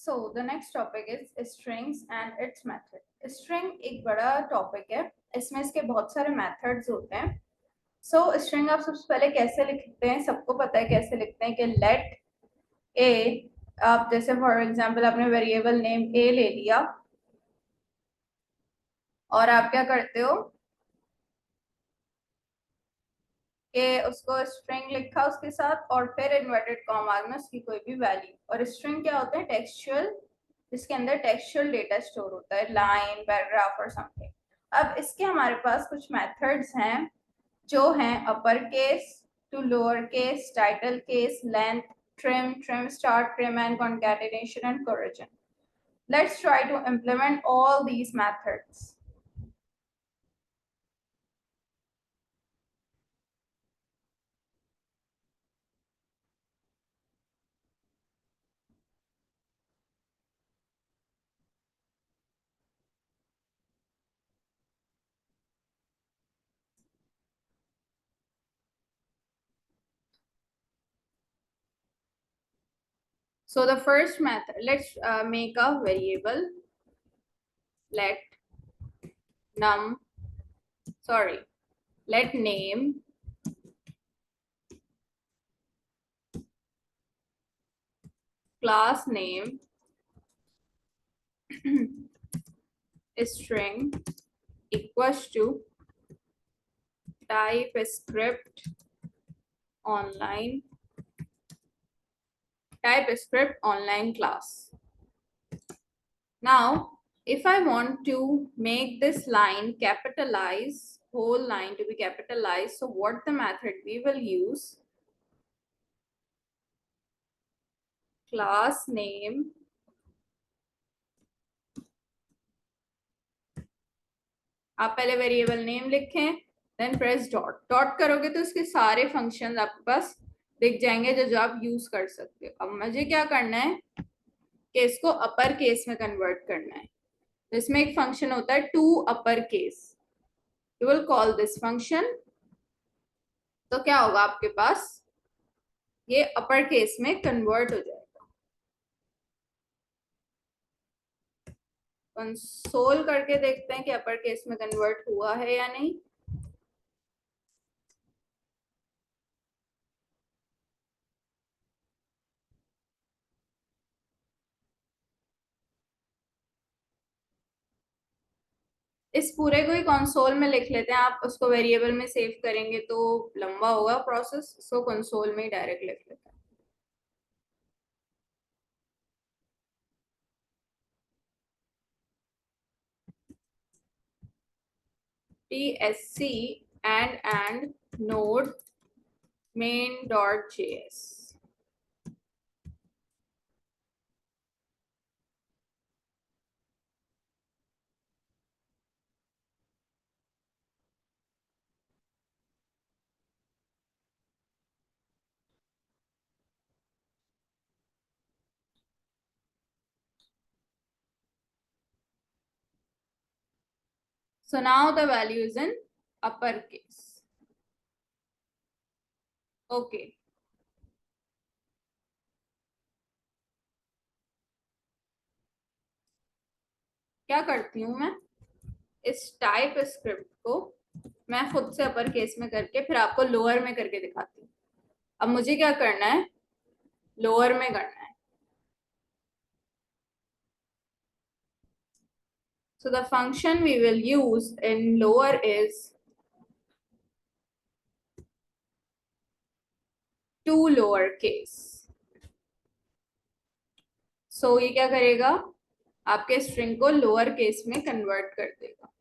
So the next topic is strings and its method. String एक बड़ा topic है, इसमें इसके बहुत सारे मेथड्स होते हैं. So string आप सबसे पहले कैसे लिखते हैं, सबको पता है कैसे लिखते हैं कि let a, आप जैसे फॉर एग्जांपल आपने वेरिएबल नेम a ले लिया और आप क्या करते हो कि उसको स्ट्रिंग लिखा उसके साथ और फिर इन्वर्टेड कॉमा में उसकी कोई भी वैल्यू. और स्ट्रिंग क्या होता है, टेक्सचुअल, जिसके अंदर टेक्सचुअल डेटा स्टोर होता है, लाइन, पैराग्राफ और समथिंग. अब इसके हमारे पास कुछ मेथड्स हैं जो हैं upper case to lower case, title case, length, trim, trim start, trim and concatenation and correction. Let's try to implement all these methods. So the first method, let's make a variable let let name class name string equals to type script online class. Now if I want to make this line capitalize, whole line to be capitalized, so what the method we will use, class name आप पहले variable name लिखें, then press dot. Dot करोगे तो इसके सारे functions आपके पास दिख जाएंगे जो आप यूज कर सकते हो. अब मुझे क्या करना है कि इसको अपर केस में कन्वर्ट करना है. तो इसमें एक फंक्शन होता है to upper case, you will call this function. तो क्या होगा आपके पास, ये अपर केस में कन्वर्ट हो जाएगा. कंसोल करके देखते हैं कि अपर केस में कन्वर्ट हुआ है या नहीं. इस पूरे को ही कंसोल में लिख लेते हैं. आप उसको वेरिएबल में सेव करेंगे तो लंबा होगा प्रोसेस, इसको कंसोल में ही डायरेक्ट लिख लेते हैं. tsc and node main.js. So now the value is in uppercase. Okay. क्या करती हूँ मैं, इस टाइप स्क्रिप्ट को मैं खुद से अपर केस में करके फिर आपको लोअर में करके दिखाती हूँ. अब मुझे क्या करना है, लोअर में करना है. So the function we will use in lower is to lower case. So ये क्या करेगा, आपके स्ट्रिंग को लोअर केस में कन्वर्ट कर देगा.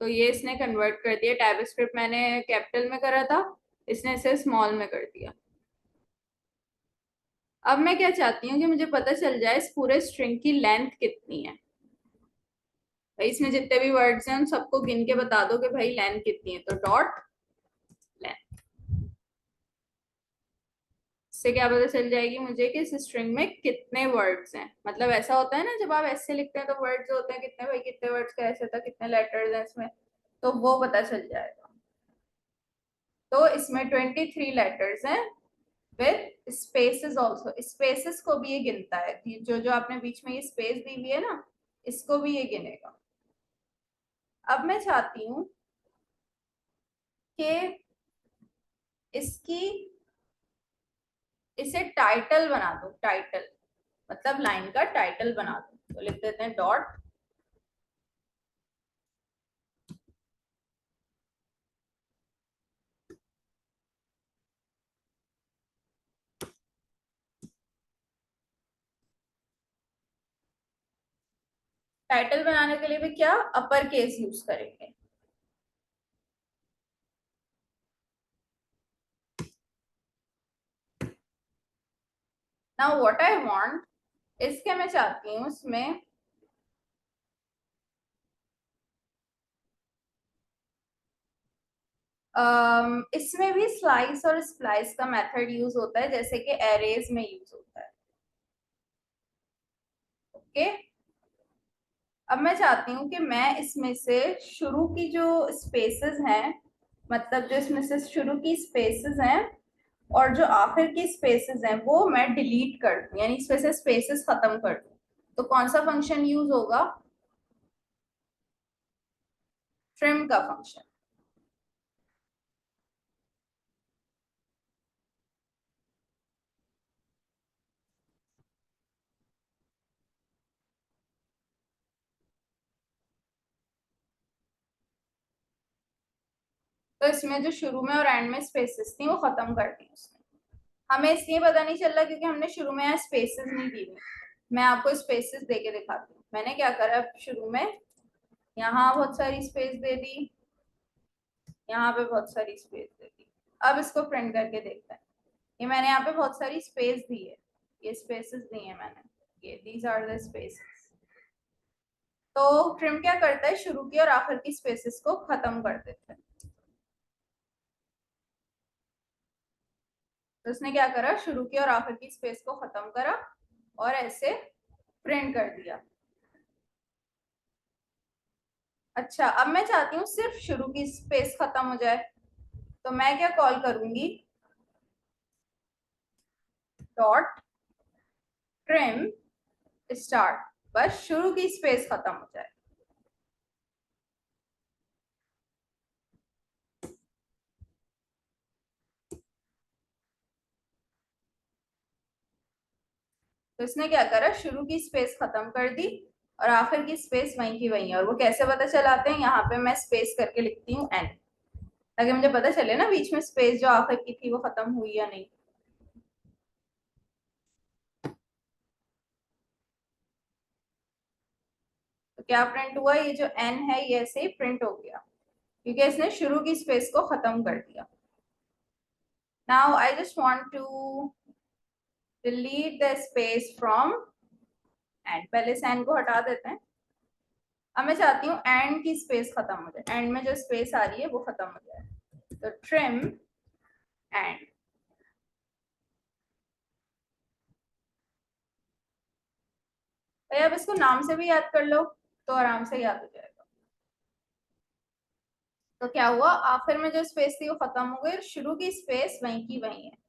तो ये इसने कन्वर्ट कर दिया. टाइप स्क्रिप्ट मैंने कैपिटल में करा था, इसने इसे स्मॉल में कर दिया. अब मैं क्या चाहती हूँ कि मुझे पता चल जाए इस पूरे स्ट्रिंग की लेंथ कितनी है. भाई इसमें जितने भी वर्ड्स हैं उन सबको गिन के बता दो कि भाई लेंथ कितनी है. तो डॉट लेंथ से क्या पता चल जाएगी मुझे कि इस स्ट्रिंग में कितने वर्ड्स हैं. मतलब ऐसा होता है ना जब आप ऐसे लिखते हैं तो वर्ड्स होते हैं कितने, भाई कितने वर्ड्स का ऐसे था, कितने लेटर्स हैं इसमें, तो वो पता चल जाएगा. तो इसमें 23 लेटर्स हैं विद स्पेसेस ऑल्सो, स्पेसेस को भी ये गिनता है, जो जो आपने बीच में ये स्पेस दी हुई है ना, इसको भी ये गिनेगा। अब मैं चाहती हूँ कि इसकी इसे टाइटल बना दो, टाइटल मतलब लाइन का टाइटल बना दो, तो लिख देते हैं डॉट टाइटल बनाने के लिए भी क्या अपर केस यूज करेंगे। नाउ व्हाट आई वांट, इसके मैं चाहती हूँ इसमें इसमें भी स्लाइस और स्प्लाइस का मेथड यूज होता है, जैसे कि एरेज में यूज होता है। ओके, अब मैं चाहती हूँ कि मैं इसमें से शुरू की जो स्पेसेस हैं, मतलब जो इसमें से शुरू की स्पेसेस हैं और जो आखिर की स्पेसेस हैं वो मैं डिलीट कर दूं, यानी इसमें से स्पेसेस खत्म कर दूं। तो कौन सा फंक्शन यूज होगा, ट्रिम का फंक्शन। तो इसमें जो शुरू में और एंड में स्पेसेस थी वो खत्म कर दी उसने। हमें इसलिए पता नहीं चल रहा क्योंकि हमने शुरू में यहाँ स्पेसेस नहीं दी हुई। मैं आपको स्पेसेस दे के दिखाती हूँ मैंने क्या करा। शुरू में यहाँ बहुत सारी स्पेस दे दी, यहाँ पे बहुत सारी स्पेस दे दी। अब इसको प्रिंट करके देखते हैं। ये मैंने यहाँ पे बहुत सारी स्पेस दी है, ये स्पेसेस दी है मैंने, ये दीज आर द स्पेसेस। तो ट्रिम क्या करता है, शुरू की और आखिर की स्पेसेस को खत्म कर देता है। तो उसने क्या करा, शुरू की और आखिर की स्पेस को खत्म करा और ऐसे प्रिंट कर दिया। अच्छा, अब मैं चाहती हूँ सिर्फ शुरू की स्पेस खत्म हो जाए, तो मैं क्या कॉल करूंगी, डॉट ट्रिम स्टार्ट, बस शुरू की स्पेस खत्म हो जाए। तो इसने क्या करा, शुरू की स्पेस खत्म कर दी और आखिर की स्पेस वहीं की वहीं है। और वो कैसे पता चलाते हैं, यहाँ पे मैं स्पेस करके लिखती हूँ एन, ताकि मुझे पता चले ना बीच में स्पेस जो आखिर की थी वो खत्म हुई या नहीं। तो क्या प्रिंट हुआ, ये जो एन है ये ऐसे ही प्रिंट हो गया क्योंकि इसने शुरू की स्पेस को खत्म कर दिया। Now I just want to delete the space from end, पहले से एन को हटा देते हैं। अब मैं चाहती हूँ एंड की स्पेस खत्म हो जाए, एंड में जो स्पेस आ रही है वो खत्म हो जाए। तो ट्रिम एंड, अब इसको नाम से भी याद कर लो तो आराम से याद हो जाएगा। तो क्या हुआ, आखिर में जो स्पेस थी वो खत्म हो गई, शुरू की स्पेस वहीं की वहीं है।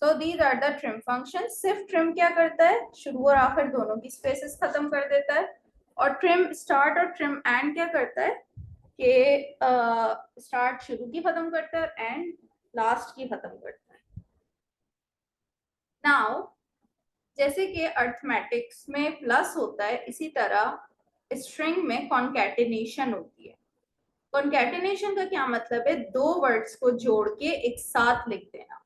So these are the trim function. सिर्फ ट्रिम क्या करता है, शुरू और आखिर दोनों की स्पेसेस खत्म कर देता है। और ट्रिम स्टार्ट और ट्रिम एंड क्या करता है कि स्टार्ट शुरू की खत्म करता है और एंड लास्ट की खत्म करता है। नाउ जैसे कि अर्थमेटिक्स में प्लस होता है, इसी तरह स्ट्रिंग में कॉन्कैटिनेशन होती है। कॉन्कैटिनेशन का क्या मतलब है, दो वर्ड्स को जोड़ के एक साथ लिख देना,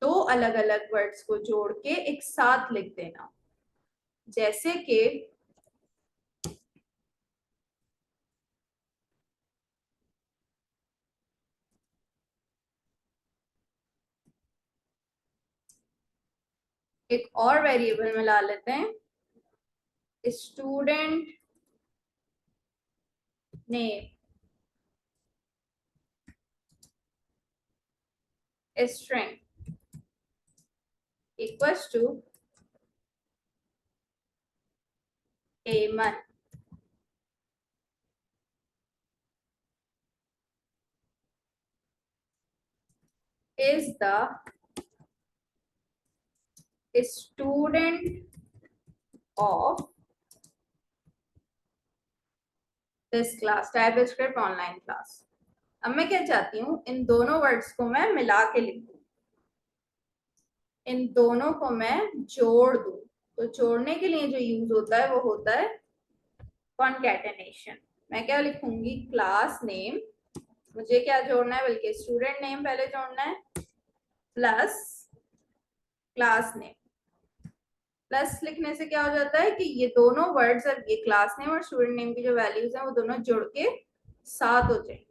दो अलग अलग वर्ड्स को जोड़ के एक साथ लिख देना। जैसे कि एक और वेरिएबल में ला लेते हैं, student name string equals to A1। is the student of this class, TypeScript online class. अब मैं क्या चाहती हूँ, इन दोनों वर्ड्स को मैं मिला के लिख दूँ, इन दोनों को मैं जोड़ दूँ। तो जोड़ने के लिए जो यूज होता है वो होता है कॉन्कैटेनेशन। मैं क्या लिखूंगी, क्लास नेम, मुझे क्या जोड़ना है, बल्कि स्टूडेंट नेम पहले जोड़ना है, प्लस क्लास नेम। प्लस लिखने से क्या हो जाता है कि ये दोनों वर्ड्स, अब ये क्लास नेम और स्टूडेंट नेम की जो वैल्यूज हैं वो दोनों जुड़ के 7 हो जाएंगे।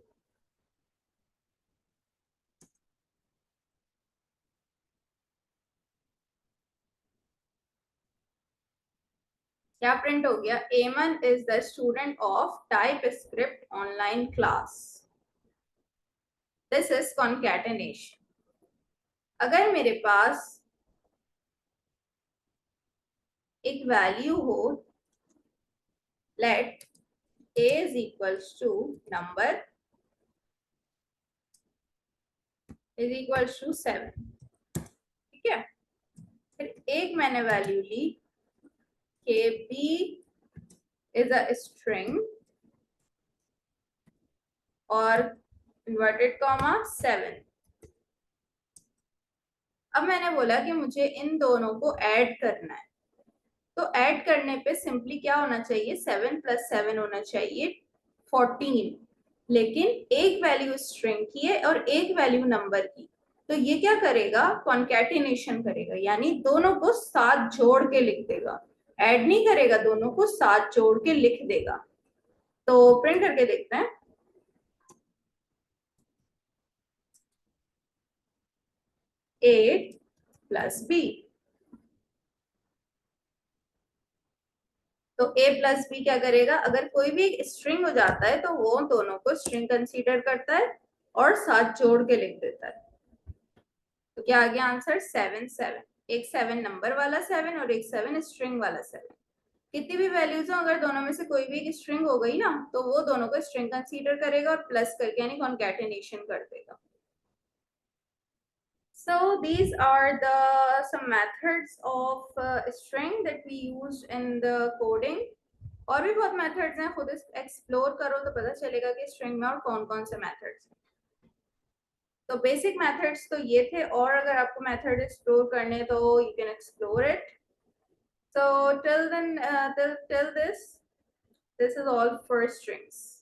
क्या प्रिंट हो गया, Aman is the student of TypeScript online class. This is concatenation. अगर मेरे पास एक वैल्यू हो, let a is equals to number is equals to 7, ठीक है। फिर एक मैंने वैल्यू ली कि b is a string और इन्वर्टेड कॉमा 7। अब मैंने बोला कि मुझे इन दोनों को ऐड करना है, तो ऐड करने पे सिंपली क्या होना चाहिए, 7 + 7 होना चाहिए 14। लेकिन एक वैल्यू स्ट्रिंग की है और एक वैल्यू नंबर की, तो ये क्या करेगा, कॉन्कैटिनेशन करेगा, यानी दोनों को साथ जोड़ के लिख देगा। ऐड नहीं करेगा, दोनों को साथ जोड़ के लिख देगा। तो प्रिंट करके देखते हैं। A + B, तो a + b क्या करेगा, अगर कोई भी एक स्ट्रिंग हो जाता है तो वो दोनों को स्ट्रिंग कंसीडर करता है और साथ जोड़ के लिख देता है। तो क्या आ गया आंसर, 7 7। एक 7 नंबर वाला 7 और एक 7 स्ट्रिंग वाला 7। कितनी भी वैल्यूज हो, अगर दोनों में से कोई भी एक स्ट्रिंग हो गई ना, तो वो दोनों को स्ट्रिंग कंसीडर करेगा और प्लस करके यानी कॉन्कैटिनेशन कर देगा। So these are the some methods of string that we used in the coding. और भी बहुत मेथड्स हैं, खुद एक्सप्लोर करो तो पता चलेगा कि स्ट्रिंग में और कौन कौन से मेथड्स हैं। तो बेसिक मेथड्स तो ये थे, और अगर आपको मेथड एक्सप्लोर करने तो you can explore it. So till then, till this is all for strings.